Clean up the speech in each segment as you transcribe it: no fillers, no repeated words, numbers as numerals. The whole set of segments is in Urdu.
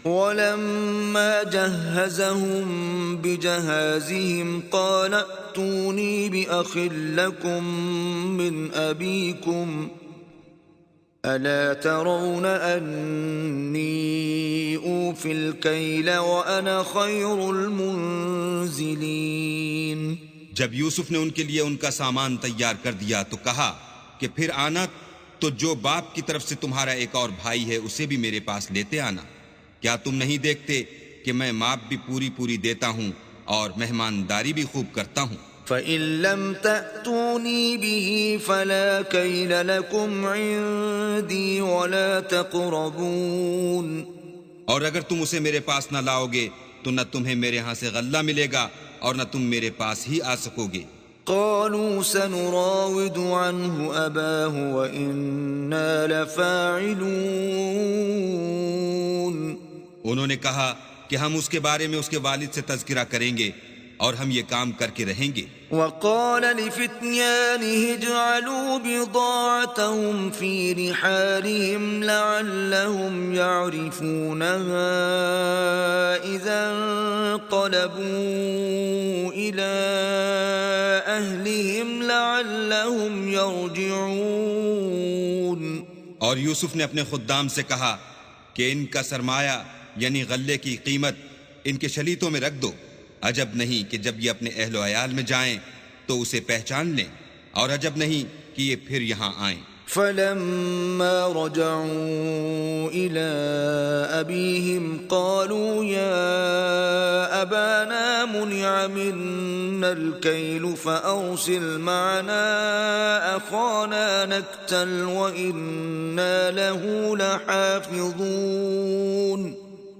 ولما جهزهم بجهازهم قال ائتوني بأخ لكم من أبيكم ألا ترون أني أوفي الكيل وأنا خير المنزلين۔ جب یوسف نے ان کے لیے ان کا سامان تیار کر دیا تو کہا کہ پھر آنا تو جو باپ کی طرف سے تمہارا ایک اور بھائی ہے اسے بھی میرے پاس لیتے آنا۔ کیا تم نہیں دیکھتے کہ میں ماپ بھی پوری پوری دیتا ہوں اور مہمانداری بھی خوب کرتا ہوں؟ فَإِن لَّمْ تَأْتُونِي بِهِ فَلَا كَيْلَ لَكُمْ عِندِي وَلَا تَقْرَبُونَ۔ اور اگر تم اسے میرے پاس نہ لاؤ گے تو نہ تمہیں میرے ہاں سے غلہ ملے گا اور نہ تم میرے پاس ہی آ سکو گے۔ قالوا سنراود عنه أباه وإنا لفاعلون۔ انہوں نے کہا کہ ہم اس کے بارے میں اس کے والد سے تذکرہ کریں گے اور ہم یہ کام کر کے رہیں گے۔ وقال لفتيانه اجعلوا بضاعتهم في رحالهم لعلهم يعرفونها إذا انقلبوا إلى أهلهم لعلهم يرجعون۔ اور یوسف نے اپنے خدام سے کہا کہ ان کا سرمایہ یعنی غلے کی قیمت ان کے شلیتوں میں رکھ دو، عجب نہیں کہ جب یہ اپنے اہل و عیال میں جائیں تو اسے پہچان لیں، اور عجب نہیں کہ یہ پھر یہاں آئیں۔ فلما رجعوا إلى أبيهم قالوا يا أبانا منع منا الكيل فأرسل معنا أخانا نكتل وإنا له لحافظون۔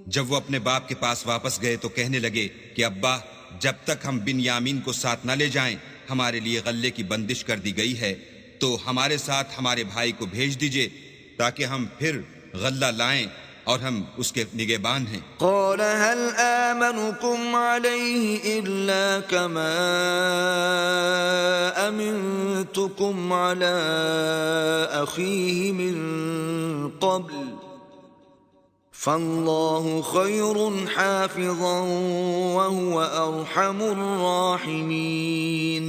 جب وہ اپنے باپ کے پاس واپس گئے تو کہنے لگے کہ ابا، جب تک ہم بن یامین کو ساتھ نہ لے جائیں ہمارے لیے غلے کی بندش کر دی گئی ہے، تو ہمارے ساتھ ہمارے بھائی کو بھیج دیجئے تاکہ ہم پھر غلہ لائیں اور ہم اس کے نگہبان ہیں۔ قال هل آمنكم عليه إلا كما أمنتكم على أخيه من قبل فالله خير حافظا وهو أرحم الراحمين۔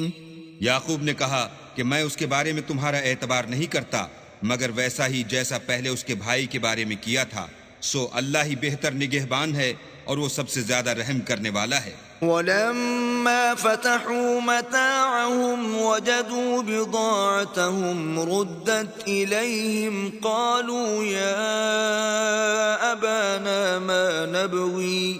یعقوب نے کہا کہ میں اس کے بارے میں تمہارا اعتبار نہیں کرتا مگر ویسا ہی جیسا پہلے اس کے بھائی کے بارے میں کیا تھا، سو اللہ ہی بہتر نگہبان ہے اور وہ سب سے زیادہ رحم کرنے والا ہے۔ ولما فتحوا متاعهم وجدوا بضاعتهم ردت إليهم قالوا يا أبانا ما نبغي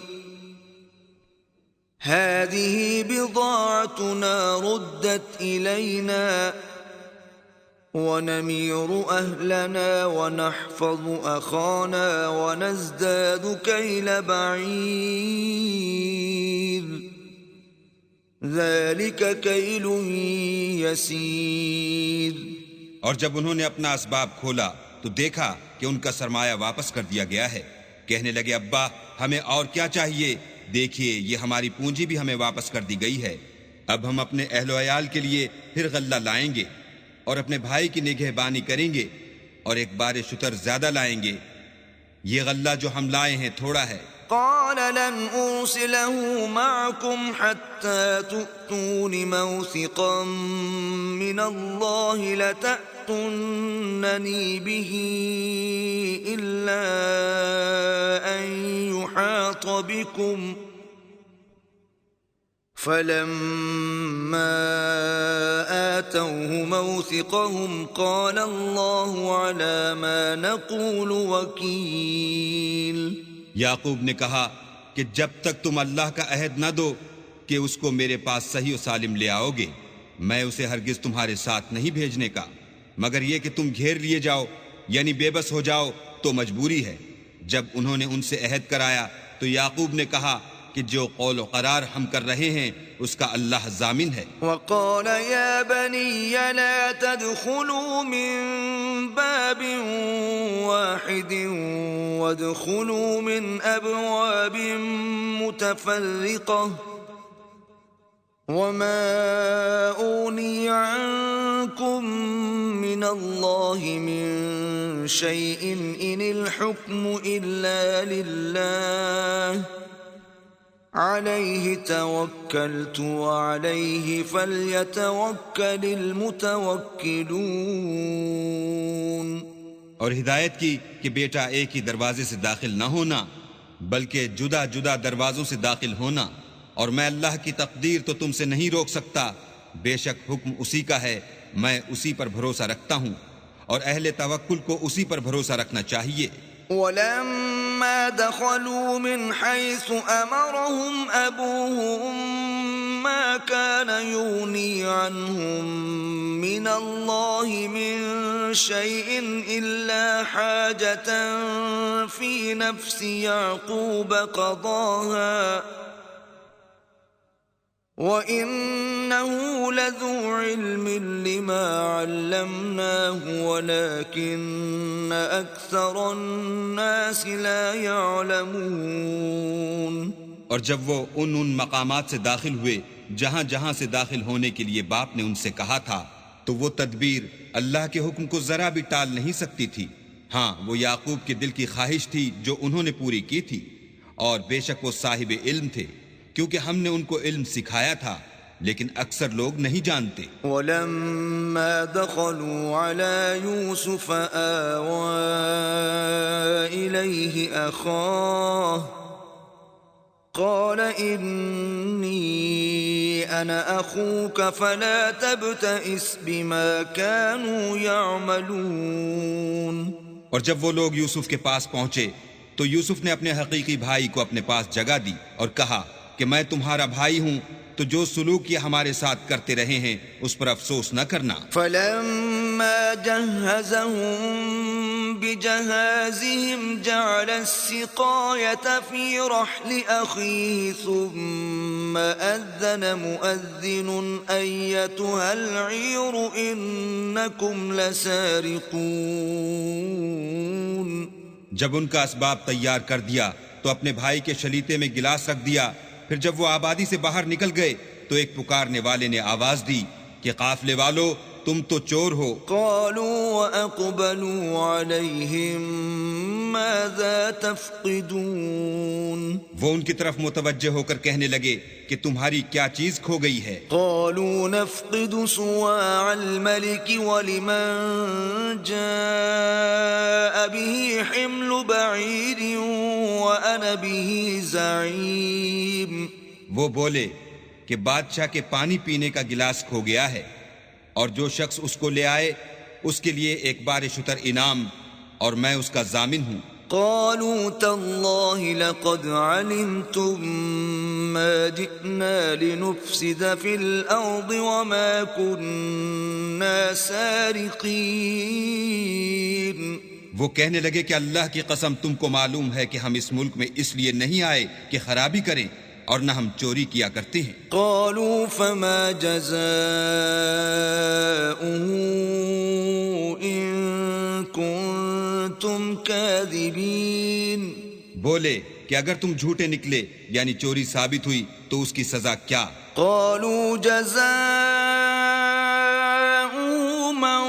هذه بضاعتنا ردت إلينا ونمير أهلنا ونحفظ أخانا ونزداد كيل بعير ذلك كيل يسير۔ اور جب انہوں نے اپنا اسباب کھولا تو دیکھا کہ ان کا سرمایہ واپس کر دیا گیا ہے۔ کہنے لگے ابا، ہمیں اور کیا چاہیے؟ دیکھیے یہ ہماری پونجی بھی ہمیں واپس کر دی گئی ہے، اب ہم اپنے اہل و عیال کے لیے پھر غلہ لائیں گے اور اپنے بھائی کی نگہبانی کریں گے اور ایک بار شتر زیادہ لائیں گے، یہ غلہ جو ہم لائے ہیں تھوڑا ہے۔ قال لن أرسله معكم حتى تؤتون موثقا من الله لتأتونني به إلا أن يحاط بكم فلما آتوه موثقهم قال الله على ما نقول وكيل۔ یعقوب نے کہا کہ جب تک تم اللہ کا عہد نہ دو کہ اس کو میرے پاس صحیح و سالم لے آؤ گے، میں اسے ہرگز تمہارے ساتھ نہیں بھیجنے کا، مگر یہ کہ تم گھیر لیے جاؤ یعنی بے بس ہو جاؤ تو مجبوری ہے۔ جب انہوں نے ان سے عہد کرایا تو یعقوب نے کہا کہ جو قول و قرار ہم کر رہے ہیں اس کا اللہ ضامن ہے۔ وقال يا بني لا تدخلوا من باب واحد وادخلوا من أبواب متفرقة وما أغني عنكم من الله من شيء إن الحكم إلا لله عليه توكلت وعليه فليتوكل المتوكلون۔ اور ہدایت کی کہ بیٹا ایک ہی دروازے سے داخل نہ ہونا بلکہ جدا جدا دروازوں سے داخل ہونا، اور میں اللہ کی تقدیر تو تم سے نہیں روک سکتا، بے شک حکم اسی کا ہے، میں اسی پر بھروسہ رکھتا ہوں، اور اہل توکل کو اسی پر بھروسہ رکھنا چاہیے۔ ولما دخلوا من حيث أمرهم أبوهم ما كان يغني عنهم من الله من شيء إلا حاجة في نفس يعقوب قضاها وَإِنَّهُ لَذُو عِلْمٍ لِّمَا عَلَّمْنَاهُ وَلَكِنَّ أَكْثَرَ النَّاسِ لَا يَعْلَمُونَ۔ اور جب وہ ان مقامات سے داخل ہوئے جہاں جہاں سے داخل ہونے کے لیے باپ نے ان سے کہا تھا، تو وہ تدبیر اللہ کے حکم کو ذرا بھی ٹال نہیں سکتی تھی۔ ہاں، وہ یعقوب کے دل کی خواہش تھی جو انہوں نے پوری کی تھی، اور بے شک وہ صاحب علم تھے، کیونکہ ہم نے ان کو علم سکھایا تھا، لیکن اکثر لوگ نہیں جانتے۔ وَلَمَّا دَخَلُوا عَلَى يُوسُفَ آوَى إِلَيْهِ أَخَاهُ قَالَ إِنِّي أَنَا أَخُوكَ فَلَا تَبْتَئِسْ بِمَا كَانُوا يَعْمَلُونَ۔ اور جب وہ لوگ یوسف کے پاس پہنچے تو یوسف نے اپنے حقیقی بھائی کو اپنے پاس جگہ دی اور کہا کہ میں تمہارا بھائی ہوں، تو جو سلوک یہ ہمارے ساتھ کرتے رہے ہیں اس پر افسوس نہ کرنا۔ فَلَمَّا جَهَّزَهُم بِجَهَازِهِمْ جَعَلَ السِّقَايَةَ فِي رَحْلِ أَخِيهِ ثُمَّ أَذَّنَ مُؤَذِّنٌ أَيَّتُهَا الْعِيرُ إِنَّكُمْ لَسَارِقُونَ۔ جب ان کا اسباب تیار کر دیا تو اپنے بھائی کے شلیتے میں گلاس رکھ دیا، پھر جب وہ آبادی سے باہر نکل گئے تو ایک پکارنے والے نے آواز دی کہ قافلے والو تم تو چور ہو۔ قالوا وأقبلوا عليهم ماذا تفقدون۔ وہ ان کی طرف متوجہ ہو کر کہنے لگے کہ تمہاری کیا چیز کھو گئی ہے۔ قالوا نفقد صواع الملك ولمن جاء به حمل بعير وأنا به زعيم۔ وہ بولے کہ بادشاہ کے پانی پینے کا گلاس کھو گیا ہے، اور جو شخص اس کو لے آئے اس کے لیے ایک بار شتر انعام، اور میں اس کا ضامن ہوں۔ قالوا تالله لقد علمتم ما جئنا لنفسد في الأرض وما كنا سارقين۔ وہ کہنے لگے کہ اللہ کی قسم تم کو معلوم ہے کہ ہم اس ملک میں اس لیے نہیں آئے کہ خرابی کریں، اور نہ ہم چوری کیا کرتے ہیں۔ قالوا فما جزاؤه إن كنتم كاذبين۔ بولے کہ اگر تم جھوٹے نکلے یعنی چوری ثابت ہوئی تو اس کی سزا کیا؟ قالوا جزاؤه من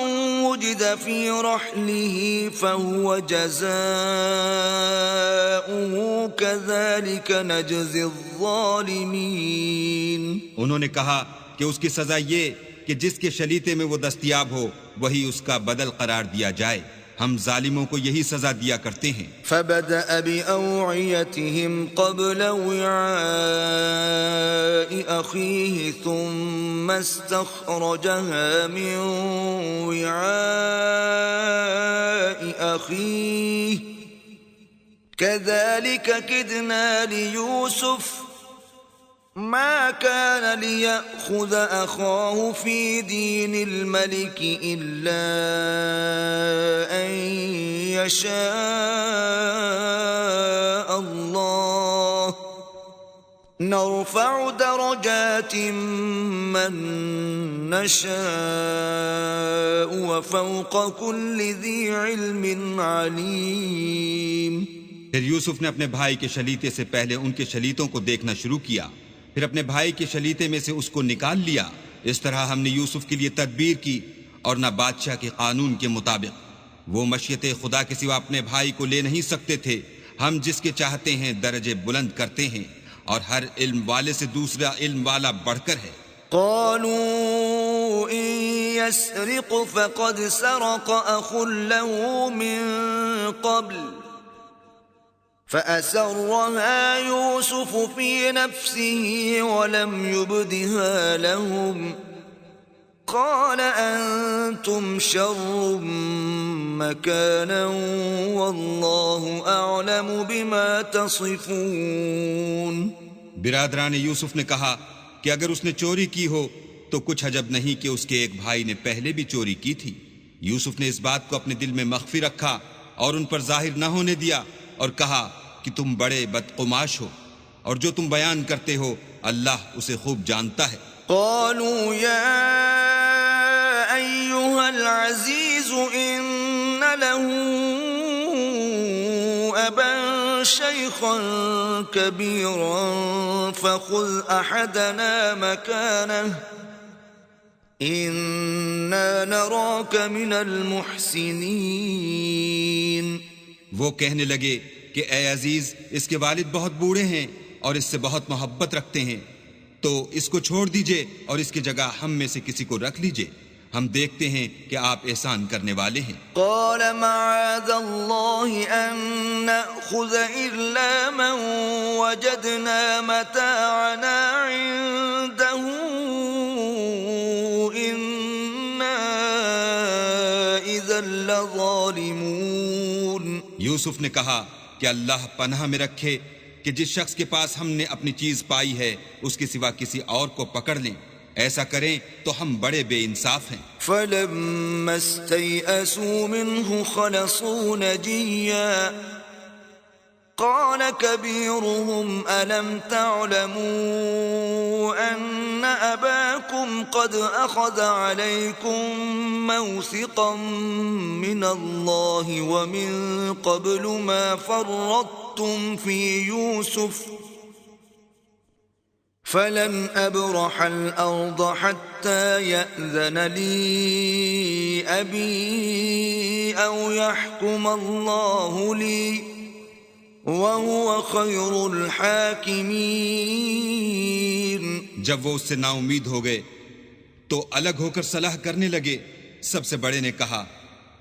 وجد في رحله فهو جزاؤه كذلك نجزي الظالمين۔ انہوں نے کہا کہ اس کی سزا یہ کہ جس کے شلیتے میں وہ دستیاب ہو وہی اس کا بدل قرار دیا جائے، ہم ظالموں کو یہی سزا دیا کرتے ہیں۔ فبدأ بأوعيتهم قبل وعاء أخيه ثم استخرجها من وعاء أخيه كذلك كدنا ليوسف ما كان ليأخذ أخاه في دين الملك إلا أن يشاء الله نرفع درجات من نشاء وفوق كل ذي علم عليم۔ پھر یوسف نے اپنے بھائی کے شلیتے سے پہلے ان کے شلیتوں کو دیکھنا شروع کیا، پھر اپنے بھائی کے شلیتے میں سے اس کو نکال لیا. اس طرح ہم نے یوسف کے لیے تدبیر کی اور نہ بادشاہ کے قانون کے مطابق. وہ مشیت خدا کے سوا اپنے بھائی کو لے نہیں سکتے تھے. ہم جس کے چاہتے ہیں درجے بلند کرتے ہیں اور ہر علم والے سے دوسرا علم والا بڑھ کر ہے. قالوا إن يسرق فقد سرق أخ له من قبل فأسرها يوسف في نفسه ولم يبدها لهم قال أنتم شر مكانا والله أعلم بما تصفون. برادران یوسف نے کہا کہ اگر اس نے چوری کی ہو تو کچھ عجب نہیں کہ اس کے ایک بھائی نے پہلے بھی چوری کی تھی. یوسف نے اس بات کو اپنے دل میں مخفی رکھا اور ان پر ظاہر نہ ہونے دیا اور کہا کہ تم بڑے بدقماش ہو اور جو تم بیان کرتے ہو اللہ اسے خوب جانتا ہے. قالوا يا أيها العزيز إن له أبا شيخا كبيرا فخذ أحدنا مكانه إنا نراك من المحسنين. وہ کہنے لگے کہ اے عزیز اس کے والد بہت بوڑھے ہیں اور اس سے بہت محبت رکھتے ہیں تو اس کو چھوڑ دیجئے اور اس کی جگہ ہم میں سے کسی کو رکھ لیجئے. ہم دیکھتے ہیں کہ آپ احسان کرنے والے ہیں. قال معاذ الله أن نأخذ إلا من وجدنا متاعنا عنده إنا إذا لظالمون. یوسف نے کہا کہ اللہ پناہ میں رکھے کہ جس شخص کے پاس ہم نے اپنی چیز پائی ہے اس کے سوا کسی اور کو پکڑ لیں. ایسا کریں تو ہم بڑے بے انصاف ہیں. فلما استيئسوا منه خلصوا نجيا قال كبيرهم ألم تعلموا أن أباكم قد أخذ عليكم موثقا من الله ومن قبل ما فرطتم في يوسف فلن أبرح الأرض حتى يأذن لي أبي أو يحكم الله لي وهو خير الحاكمين. جب وہ اس سے نا امید ہو گئے تو الگ ہو کر صلاح کرنے لگے. سب سے بڑے نے کہا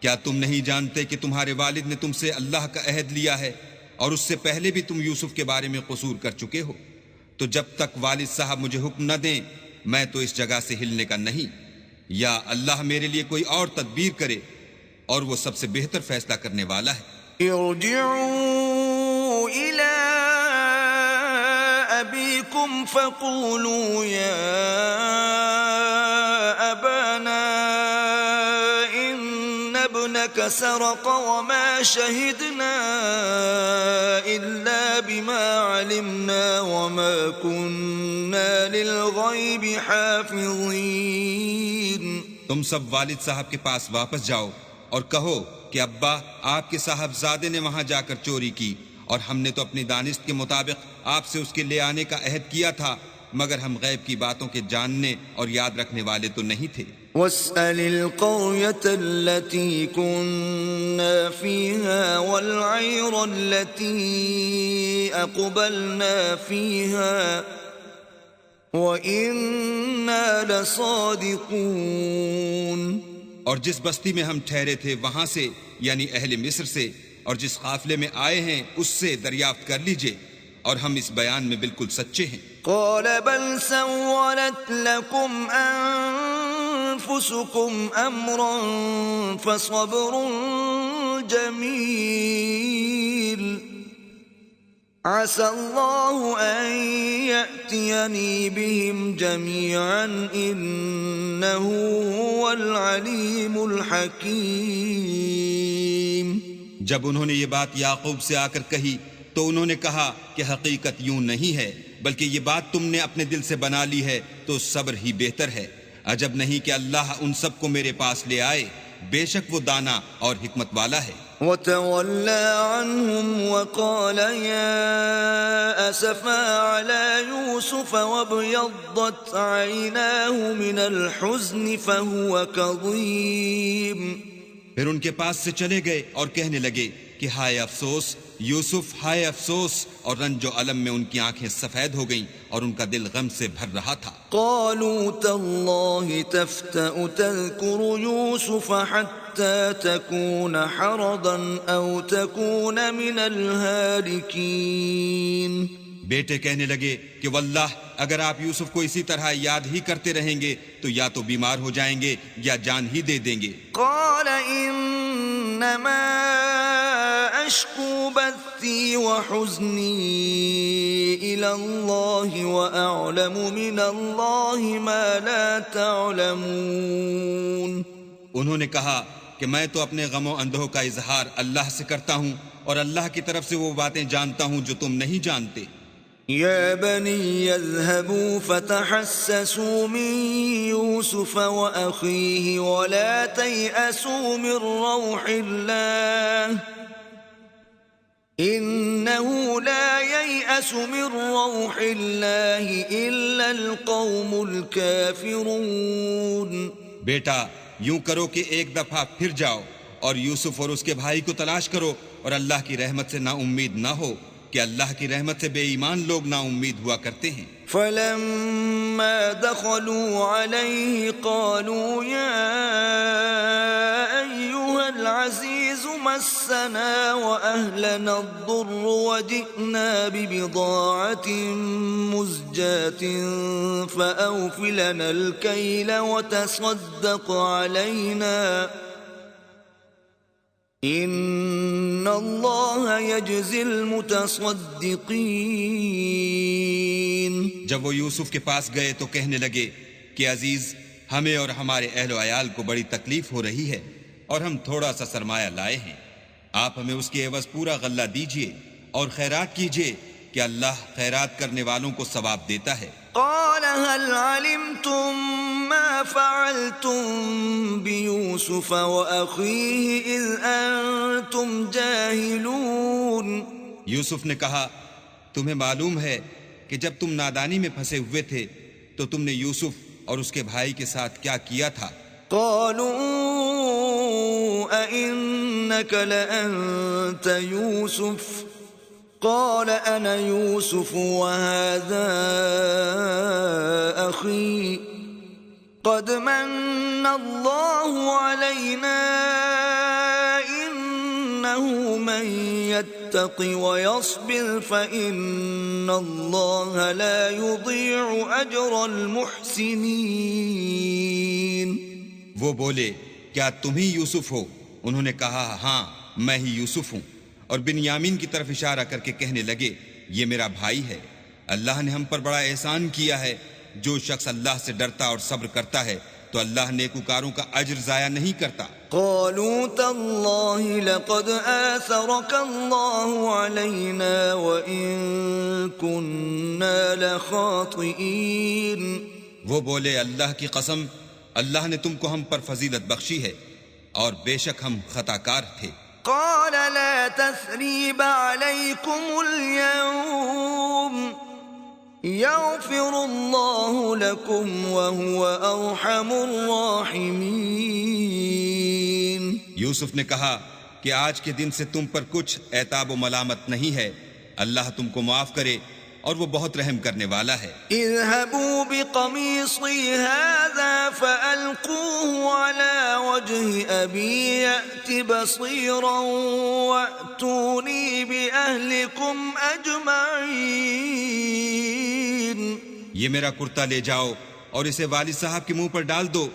کیا تم نہیں جانتے کہ تمہارے والد نے تم سے اللہ کا عہد لیا ہے اور اس سے پہلے بھی تم یوسف کے بارے میں قصور کر چکے ہو. تو جب تک والد صاحب مجھے حکم نہ دیں میں تو اس جگہ سے ہلنے کا نہیں. یا اللہ میرے لیے کوئی اور تدبیر کرے اور وہ سب سے بہتر فیصلہ کرنے والا ہے. ارجعوا إلى أبيكم فقولوا يا أبانا إن ابنك سرق وما شهدنا إلا بما علمنا وما كنا للغيب حافظين. تم سب والد صاحب کے پاس واپس جاؤ اور کہو کہ ابا آپ کے صاحبزادے نے وہاں جا کر چوری کی اور ہم نے تو اپنی دانست کے مطابق آپ سے اس کے لے آنے کا عہد کیا تھا مگر ہم غیب کی باتوں کے جاننے اور یاد رکھنے والے تو نہیں تھے. واسأل القرية التي كنا فيها والعير التي أقبلنا فيها وإنا لصادقون. اور جس بستی میں ہم ٹھہرے تھے وہاں سے یعنی اہل مصر سے اور جس قافلے میں آئے ہیں اس سے دریافت کر لیجئے اور ہم اس بیان میں بالکل سچے ہیں. قال بل سولت لكم أنفسكم أمرا فصبر جميل عسى الله أن يأتيني بهم جميعا إنه هو العليم الحكيم. جب انہوں نے یہ بات یعقوب سے آ کر کہی تو انہوں نے کہا کہ حقیقت یوں نہیں ہے بلکہ یہ بات تم نے اپنے دل سے بنا لی ہے تو صبر ہی بہتر ہے. عجب نہیں کہ اللہ ان سب کو میرے پاس لے آئے بے شک وہ دانا اور حکمت والا ہے. وتولى عنهم وقال يا أسفا على يوسف وابيضت عيناه من الحزن فهو كظيم. پھر ان کے پاس سے چلے گئے اور کہنے لگے کہ ہائے افسوس یوسف، ہائے افسوس، اور رنج و الم میں ان کی آنکھیں سفید ہو گئیں اور ان کا دل غم سے بھر رہا تھا. قالوا تالله تفتأ تذكر يوسف حتى تكون حرضا أو تكون من الهالكين. بیٹے کہنے لگے کہ واللہ اگر آپ یوسف کو اسی طرح یاد ہی کرتے رہیں گے تو یا تو بیمار ہو جائیں گے یا جان ہی دے دیں گے. قال انما اشکو بثی وحزنی الى اللہ واعلم من اللہ ما لا تعلمون. انہوں نے کہا کہ میں تو اپنے غم و اندوہ کا اظہار اللہ سے کرتا ہوں اور اللہ کی طرف سے وہ باتیں جانتا ہوں جو تم نہیں جانتے. يا بني اذهبوا فتحسسوا من يوسف وأخيه ولا تيأسوا من روح الله إنه لا ييأس من روح الله إلا القوم الكافرون. بیٹا یوں کرو کہ ایک دفعہ پھر جاؤ اور یوسف اور اس کے بھائی کو تلاش کرو اور اللہ کی رحمت سے نا امید نہ ہو کہ اللہ کی رحمت سے بے ایمان لوگ نا امید ہوا کرتے ہیں. فلما دخلوا عليه قالوا يا أيها العزيز مسنا وأهلنا الضر وجئنا ببضاعة مزجاة فأوف لنا الكيل وتصدق علينا ان اللہ یجزی المتصدقین. جب وہ یوسف کے پاس گئے تو کہنے لگے کہ عزیز ہمیں اور ہمارے اہل و عیال کو بڑی تکلیف ہو رہی ہے اور ہم تھوڑا سا سرمایہ لائے ہیں، آپ ہمیں اس کے عوض پورا غلہ دیجئے اور خیرات کیجئے کہ اللہ خیرات کرنے والوں کو ثواب دیتا ہے. قال هل علمتم ما فعلتم بيوسف وأخيه إذ أنتم جاهلون. یوسف نے کہا تمہیں معلوم ہے کہ جب تم نادانی میں پھنسے ہوئے تھے تو تم نے یوسف اور اس کے بھائی کے ساتھ کیا کیا تھا. قالوا أئنك لأنت يوسف قال أنا يوسف وهذا أخي قد من الله علينا إنه من يتق ويصبر فإن الله لا يضيع أجر المحسنين. وہ بولے کیا تم ہی یوسف ہو؟ انہوں نے کہا ہاں میں ہی یوسف ہوں، اور بنیامین کی طرف اشارہ کر کے کہنے لگے یہ میرا بھائی ہے، اللہ نے ہم پر بڑا احسان کیا ہے. جو شخص اللہ سے ڈرتا اور صبر کرتا ہے تو اللہ نیکوکاروں کا اجر ضائع نہیں کرتا. قالوا تالله لقد آثرك الله علينا وإن كنا لخاطئين. وہ بولے اللہ کی قسم اللہ نے تم کو ہم پر فضیلت بخشی ہے اور بے شک ہم خطا کار تھے. قال لا تثريب عليكم اليوم يغفر الله لكم وهو أرحم الراحمين. یوسف نے کہا کہ آج کے دن سے تم پر کچھ عتاب و ملامت نہیں ہے، اللہ تم کو معاف کرے اور وہ بہت رحم کرنے والا ہے. اذهبوا بقميصي هذا فألقوه على وجه أبي يأت بصيرا وأتوني بأهلكم أجمعين. یہ میرا کرتا لے جاؤ اور اسے والد صاحب کے منہ پر ڈال دو،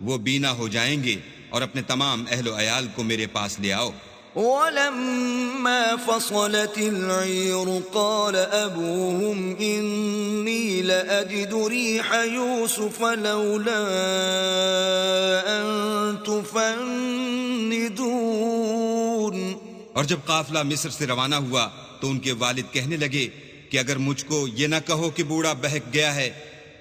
وہ بینا ہو جائیں گے، اور اپنے تمام اہل و عیال کو میرے پاس لے آؤ. ولما فصلت العير قال أبوهم إني لأجد ريح يوسف لولا أن تفندون. اور جب قافلہ مصر سے روانہ ہوا تو ان کے والد کہنے لگے کہ اگر مجھ کو یہ نہ کہو کہ بوڑھا بہک گیا ہے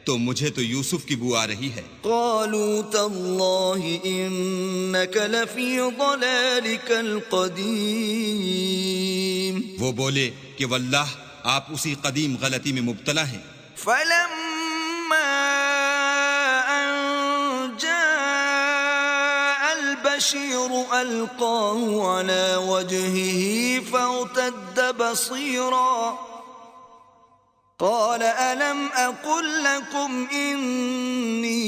تو مجھے تو یوسف کی بو آ رہی ہے. قالوا تالله إنك لفي ضلالك القديم. وہ بولے کہ واللہ آپ اسی قدیم غلطی میں مبتلا ہیں۔ فلما أن جاء البشير ألقاه على وجهه فارتد بصيرا قال ألم أقل لكم إني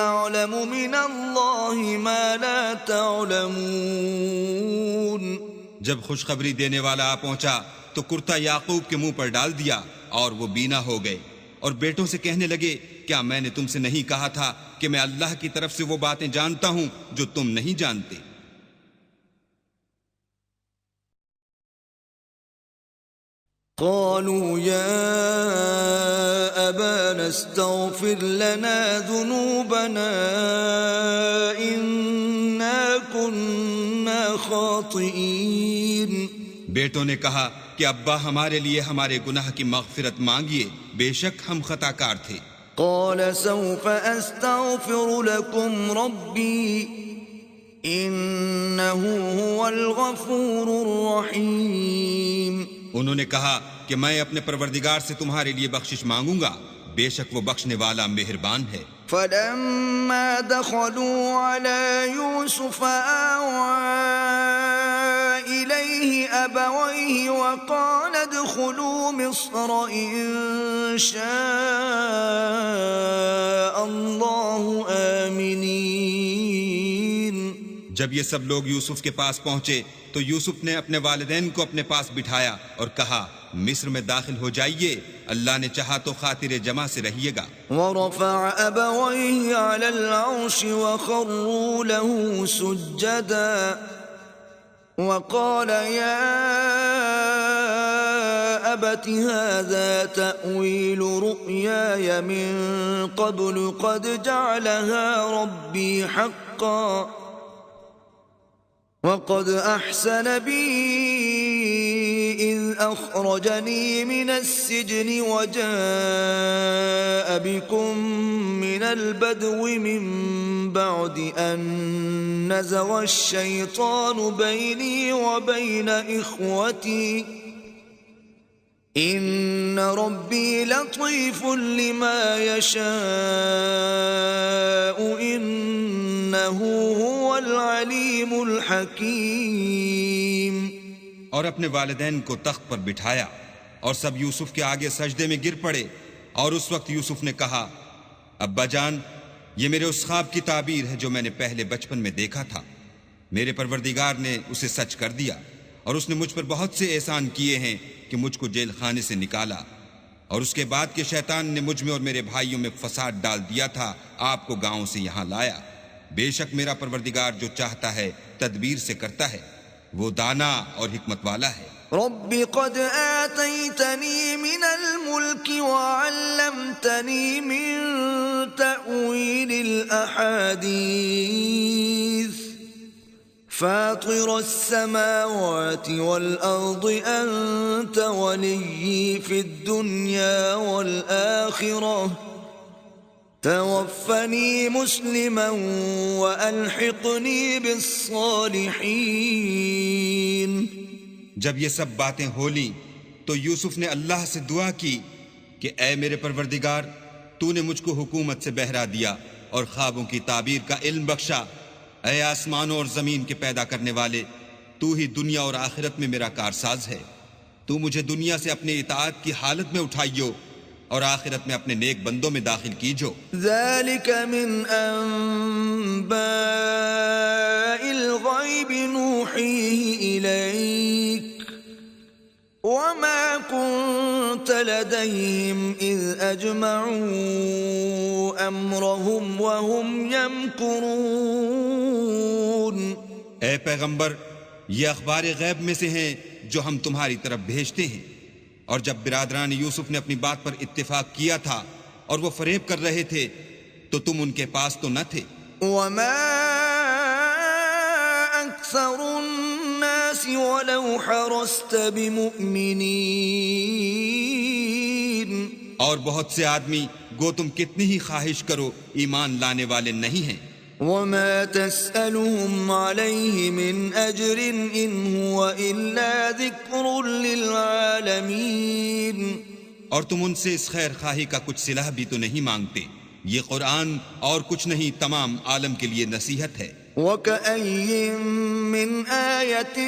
أعلم من الله ما لا تعلمون۔ جب خوشخبری دینے والا آ پہنچا تو کرتا یعقوب کے منہ پر ڈال دیا اور وہ بینا ہو گئے، اور بیٹوں سے کہنے لگے کیا میں نے تم سے نہیں کہا تھا کہ میں اللہ کی طرف سے وہ باتیں جانتا ہوں جو تم نہیں جانتے؟ قالوا يا أبانا استغفر لنا ذنوبنا إنا كنا خاطئين۔ بیٹوں نے کہا کہ ابا ہمارے لیے ہمارے گناہ کی مغفرت مانگیے، بے شک ہم خطا کار تھے۔ قال سوف أستغفر لكم ربي إنه هو الغفور الرحيم۔ انہوں نے کہا کہ میں اپنے پروردگار سے تمہارے لیے بخشش مانگوں گا، بے شک وہ بخشنے والا مہربان ہے۔ فلما دخلوا على يوسف آوى إليه أبويه وقال ادخلوا مصر إن شاء الله آمنين۔ جب یہ سب لوگ یوسف کے پاس پہنچے تو یوسف نے اپنے والدین کو اپنے پاس بٹھایا اور کہا مصر میں داخل ہو جائیے، اللہ نے چاہا تو خاطر جمع سے رہیے گا۔ ورفع أبويه على العرش وخروا له سجدا وقال يا أبت هذا تأويل رؤياي من قبل قد جعلها ربي حقا وقد أحسن بي إذ أخرجني من السجن وجاء بكم من البدو من بعد أن نزغ الشيطان بيني وبين إخوتي إن ربي لطيف لما يشاء إنه هو العليم الحكيم۔ اور اپنے والدین کو تخت پر بٹھایا اور سب یوسف کے آگے سجدے میں گر پڑے، اور اس وقت یوسف نے کہا ابا جان، یہ میرے اس خواب کی تعبیر ہے جو میں نے پہلے بچپن میں دیکھا تھا، میرے پروردگار نے اسے سچ کر دیا، اور اس نے مجھ پر بہت سے احسان کیے ہیں کہ مجھ کو جیل خانے سے نکالا، اور اس کے بعد کہ شیطان نے مجھ میں اور میرے بھائیوں میں فساد ڈال دیا تھا، آپ کو گاؤں سے یہاں لایا۔ بے شک میرا پروردگار جو چاہتا ہے تدبیر سے کرتا ہے، وہ دانا اور حکمت والا ہے۔ رب قد آتيتني من الملك وعلمتني من تأويل الأحاديث فاطر السماوات والأرض أنت ولي في الدنيا والآخرة توفني مسلما وألحقني بالصالحين۔ جب یہ سب باتیں ہو لیں تو یوسف نے اللہ سے دعا کی کہ اے میرے پروردگار، تو نے مجھ کو حکومت سے بہرا دیا اور خوابوں کی تعبیر کا علم بخشا۔ اے آسمانوں اور زمین کے پیدا کرنے والے، تو ہی دنیا اور آخرت میں میرا کارساز ہے، تو مجھے دنیا سے اپنے اطاعت کی حالت میں اٹھائیو اور آخرت میں اپنے نیک بندوں میں داخل کیجو۔ ذلك من أنباء الغيب نوحيه إليك وما كنت لديهم إذ أجمعوا أمرهم وهم يمكرون۔ اے پیغمبر، یہ اخبار غیب میں سے ہیں جو ہم تمہاری طرف بھیجتے ہیں، اور جب برادران یوسف نے اپنی بات پر اتفاق کیا تھا اور وہ فریب کر رہے تھے تو تم ان کے پاس تو نہ تھے۔ وما أكثر الناس ولو حرصت بمؤمنين۔ اور بہت سے آدمی گو تم کتنی ہی خواہش کرو ایمان لانے والے نہیں ہیں۔ وما تسألهم عليه من أجر إن هو إلا ذكر للعالمين. اور تم ان سے اس خیر خواہی کا کچھ صلہ بھی تو نہیں مانگتے. یہ قرآن اور کچھ نہیں تمام عالم کے لیے نصیحت ہے. وَكَأَيٍّ مِّنْ آيَةٍ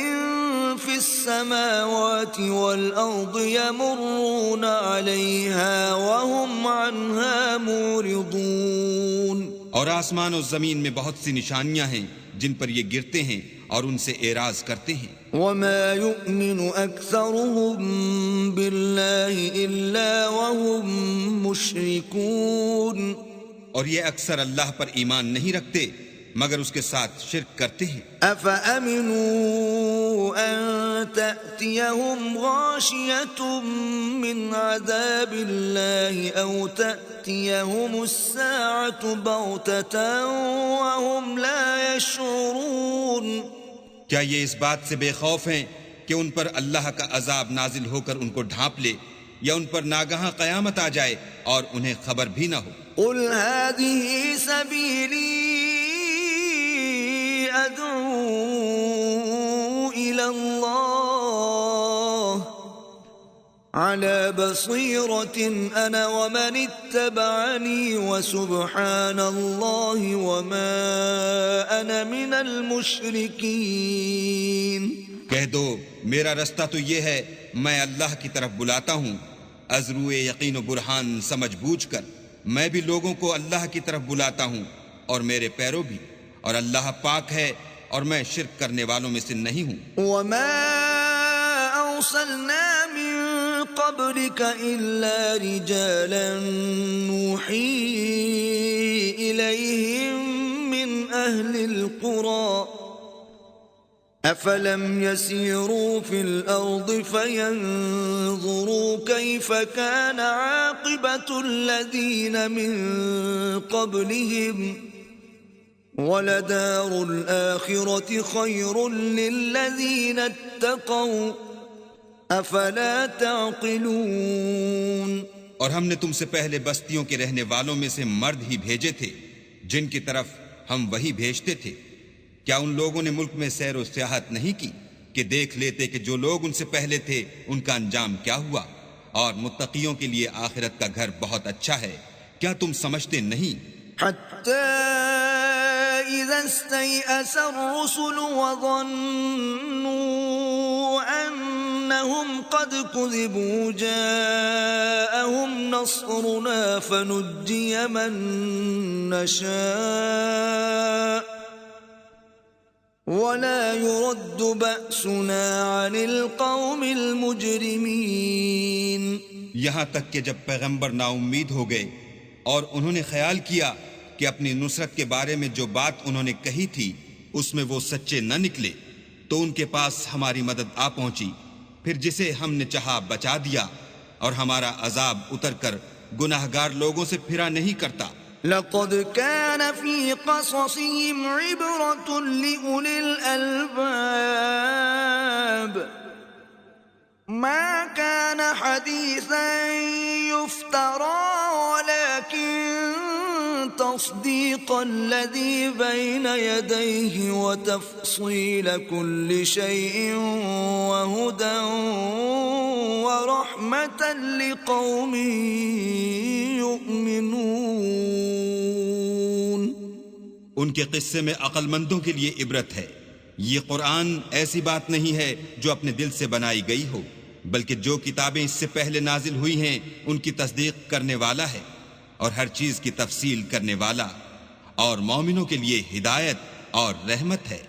فِي السَّمَاوَاتِ وَالْأَرْضِ يَمُرُّونَ عَلَيْهَا وَهُمْ عَنْهَا مُورِضُونَ. اور آسمان و زمین میں بہت سی نشانیاں ہیں جن پر یہ گرتے ہیں اور ان سے اعراض کرتے ہیں. وَمَا يُؤْمِنُ أَكْثَرُهُم بِاللَّهِ إِلَّا وَهُم مُّشْرِكُونَ. اور یہ اکثر اللہ پر ایمان نہیں رکھتے مگر اس کے ساتھ شرک کرتے ہیں. أَفَأَمِنُوا أَن تَأْتِيَهُمْ غَاشِيَةٌ مِّنْ عَذَابِ اللَّهِ أَوْ تَأْتِيَهُمُ السَّاعَةُ بَغْتَةً وَهُمْ لَا يَشْعُرُونَ. کیا یہ اس بات سے بے خوف ہیں کہ ان پر اللہ کا عذاب نازل ہو کر ان کو ڈھانپ لے یا ان پر ناگہاں قیامت آ جائے اور انہیں خبر بھی نہ ہو؟ قُلْ هَٰذِهِ سَبِيلِي أَدْعُو إِلَى اللَّهِ عَلَى بَصِيرَةٍ أَنَا وَمَنِ اتَّبَعَنِي وَسُبْحَانَ اللَّهِ وَمَا أَنَا مِنَ الْمُشْرِكِينَ. کہہ دو میرا رستہ تو یہ ہے، میں اللہ کی طرف بلاتا ہوں از روئے یقین و برہان سمجھ بوجھ کر. میں بھی لوگوں کو اللہ کی طرف بلاتا ہوں اور میرے پیرو بھی، اور اللہ پاک ہے اور میں شرک کرنے والوں میں سے نہیں ہوں. وَمَا أَرْسَلْنَا مِن قَبْلِكَ إِلَّا رِجَالًا نُوحِي إِلَيْهِم مِّنْ أَهْلِ الْقُرَىٰ أَفَلَمْ يَسِيرُوا فِي الْأَرْضِ فَيَنظُرُوا كَيْفَ كَانَ عَاقِبَةُ الَّذِينَ مِن قَبْلِهِمْ وَلَدَارُ الْآخِرَةِ خَيْرٌ لِّلَّذِينَ اتَّقَوْا أَفَلَا تَعْقِلُونَ. اور ہم نے تم سے پہلے بستیوں کے رہنے والوں میں سے مرد ہی بھیجے تھے جن کی طرف ہم وہی بھیجتے تھے. کیا ان لوگوں نے ملک میں سیر و سیاحت نہیں کی کہ دیکھ لیتے کہ جو لوگ ان سے پہلے تھے ان کا انجام کیا ہوا؟ اور متقیوں کے لیے آخرت کا گھر بہت اچھا ہے. کیا تم سمجھتے نہیں؟ حَتَّى إِذَا اسْتَيْأَسَ الرُّسُلُ وَظَنُّوا أَنَّهُمْ قَدْ كُذِبُوا جَاءَهُمْ نَصْرُنَا فَنُجِّيَ مَن نَّشَاءُ وَلَا يُرَدُّ بَأْسُنَا عَنِ الْقَوْمِ الْمُجْرِمِينَ. یہاں تک کہ جب پیغمبر نا امید ہو گئے اور انہوں نے خیال کیا کہ اپنی نصرت کے بارے میں جو بات انہوں نے کہی تھی اس میں وہ سچے نہ نکلے تو ان کے پاس ہماری مدد آ پہنچی، پھر جسے ہم نے چاہا بچا دیا، اور ہمارا عذاب اتر کر گناہگار لوگوں سے پھرا نہیں کرتا. لَقَدْ كَانَ فِي قَصَصِهِمْ عِبْرَةٌ لِّأُولِي الْأَلْبَابِ مَا كَانَ حَدِيثًا يُفْتَرَىٰ وَلَٰكِن تَصْدِيقَ الَّذِي بَيْنَ يَدَيْهِ وَتَفْصِيلَ كُلِّ شَيْءٍ وَهُدًى وَرَحْمَةً لِّقَوْمٍ يُؤْمِنُونَ. ان کے قصے میں عقل مندوں کے لیے عبرت ہے. یہ قرآن ایسی بات نہیں ہے جو اپنے دل سے بنائی گئی ہو، بلکہ جو کتابیں اس سے پہلے نازل ہوئی ہیں ان کی تصدیق کرنے والا ہے اور ہر چیز کی تفصیل کرنے والا، اور مومنوں کے لیے ہدایت اور رحمت ہے.